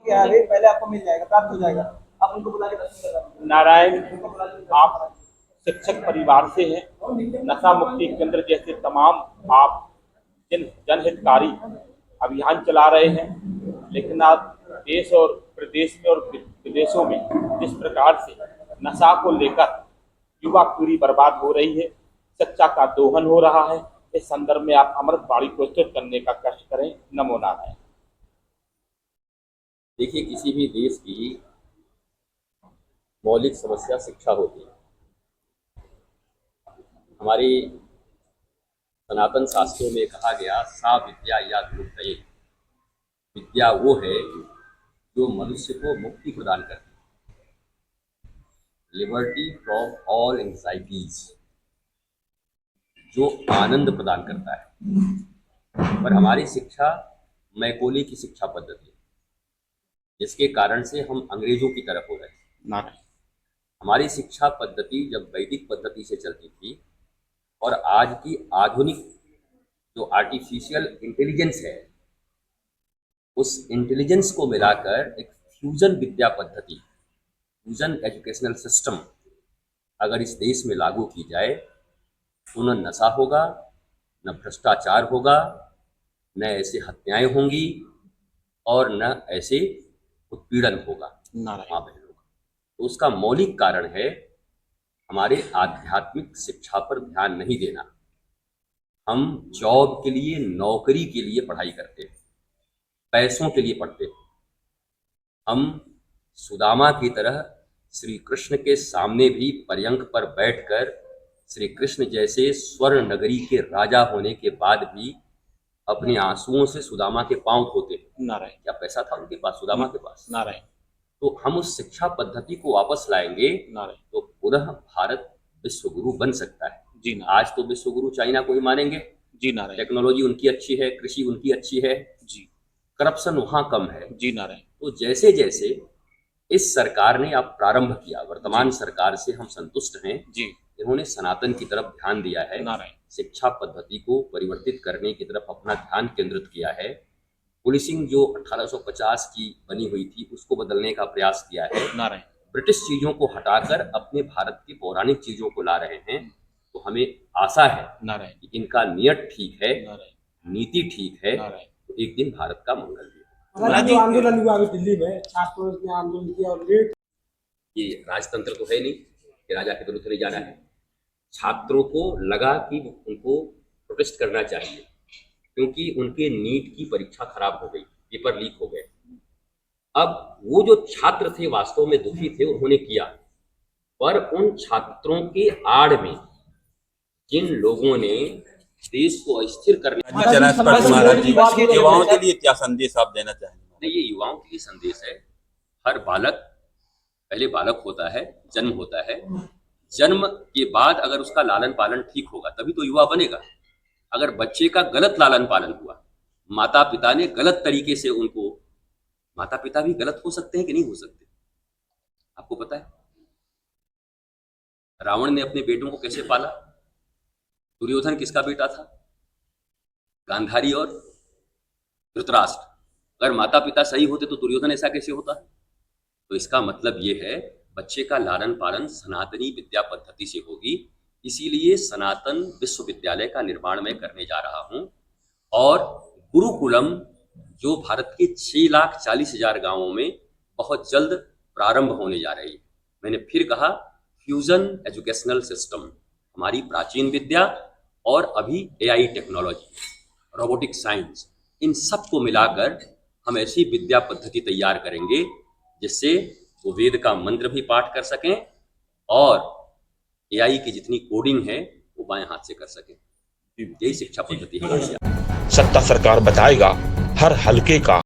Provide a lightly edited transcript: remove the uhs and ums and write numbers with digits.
क्या है, पहले आपको मिल जाएगा, प्राप्त हो जाएगा। आप उनको बुला के दर्शन करवाइए। नारायण, उनको बुला के आप शिक्षक परिवार से हैं। नशा मुक्ति केंद्र जैसे तमाम आप जनहितकारी अभियान चला रहे हैं, लेकिन आज देश और प्रदेश में और विदेशों में जिस प्रकार से नशा को लेकर युवा पीढ़ी बर्बाद हो रही है, शिक्षा का दोहन हो रहा है, इस संदर्भ में आप अमृत बाड़ी प्रस्तुत करने का कष्ट करें। नमो नारायण। देखिए, किसी भी देश की मौलिक समस्या शिक्षा होती है। हमारे सनातन शास्त्रों में कहा गया, सा विद्या या विमुक्तये। विद्या वो है जो मनुष्य को मुक्ति प्रदान करती है, लिबर्टी फ्रॉम ऑल एंजाइटीज, जो आनंद प्रदान करता है। पर हमारी शिक्षा मैकोले की शिक्षा पद्धति है, जिसके कारण से हम अंग्रेजों की तरफ हो रहे हैं। हमारी शिक्षा पद्धति जब वैदिक पद्धति से चलती थी और आज की आधुनिक जो आर्टिफिशियल इंटेलिजेंस है, उस इंटेलिजेंस को मिलाकर एक फ्यूजन विद्या पद्धति, फ्यूजन एजुकेशनल सिस्टम अगर इस देश में लागू की जाए तो न नशा होगा, न भ्रष्टाचार होगा, न ऐसे हत्याएं होंगी और न ऐसे उत्पीड़न होगा माँ बहनों का। तो उसका मौलिक कारण है हमारे आध्यात्मिक शिक्षा पर ध्यान नहीं देना। हम जॉब के लिए, नौकरी के लिए पढ़ाई करते हैं, पैसों के लिए पढ़ते हैं। हम सुदामा की तरह श्री कृष्ण के सामने भी पर्यंक पर बैठकर श्री कृष्ण जैसे स्वर्ण नगरी के राजा होने के बाद भी अपने आंसुओं से सुदामा के पांव धोते हैं। नारायण। क्या पैसा था उनके पास, सुदामा के पास? नारायण। तो हम उस शिक्षा पद्धति को वापस लाएंगे तो पुनः भारत विश्व गुरु बन सकता है। जी आज तो विश्व गुरु चाइना को ही मानेंगे। जी नारायण। टेक्नोलॉजी उनकी अच्छी है, कृषि उनकी अच्छी है, जी करप्शन वहां कम है। जी नारायण। तो जैसे जैसे इस सरकार ने अब प्रारंभ किया, वर्तमान सरकार से हम संतुष्ट हैं जी। इन्होंने सनातन की तरफ ध्यान दिया है, नारायण। शिक्षा पद्धति को परिवर्तित करने की तरफ अपना ध्यान केंद्रित किया है। पुलिसिंग जो 1850 की बनी हुई थी उसको बदलने का प्रयास किया है। नारायण। ब्रिटिश चीजों को हटाकर अपने भारत की पौराणिक चीजों को ला रहे हैं। तो हमें आशा है नारायण कि इनका नियत ठीक है, नारायण नीति ठीक है, नारायण। तो एक दिन भारत का मंगल भी होगा। हमारा जो आंदोलन हुआ अभी दिल्ली में, छात्रों ने आंदोलन किया और लेट, ये राजतंत्र तो है नहीं कि राजा के विरुद्ध नहीं जाना है। छात्रों को लगा कि उनको प्रोटेस्ट करना चाहिए, क्योंकि उनके नीट की परीक्षा खराब हो गई, पेपर लीक हो गए। अब वो जो छात्र थे वास्तव में दुखी थे, उन्होंने किया, पर उन छात्रों के आड़ में जिन लोगों ने देश को अस्थिर करने, युवाओं के लिए क्या संदेश आप देना चाहेंगे? ये युवाओं के लिए संदेश है। हर बालक, पहले बालक होता है, जन्म होता है, जन्म के बाद अगर उसका लालन पालन ठीक होगा तभी तो युवा बनेगा। अगर बच्चे का गलत लालन पालन हुआ, माता पिता ने गलत तरीके से उनको, माता पिता भी गलत हो सकते हैं कि नहीं हो सकते? आपको पता है रावण ने अपने बेटों को कैसे पाला? दुर्योधन किसका बेटा था? गांधारी और धृतराष्ट्र। अगर माता पिता सही होते तो दुर्योधन ऐसा कैसे होता? तो इसका मतलब ये है, बच्चे का लालन पालन सनातनी विद्या पद्धति से होगी। इसीलिए सनातन विश्वविद्यालय का निर्माण मैं करने जा रहा हूं और गुरुकुलम जो भारत के 6,40,000 गांवों में बहुत जल्द प्रारंभ होने जा रही है। मैंने फिर कहा, फ्यूजन एजुकेशनल सिस्टम, हमारी प्राचीन विद्या और अभी एआई टेक्नोलॉजी, रोबोटिक साइंस, इन सब को मिलाकर हम ऐसी विद्या पद्धति तैयार करेंगे जिससे वो वेद का मंत्र भी पाठ कर सकें और एआई की जितनी कोडिंग है वो बाएं हाथ से कर सकें। यही शिक्षा पद्धति है। सत्ता सरकार बताएगा हर हलके का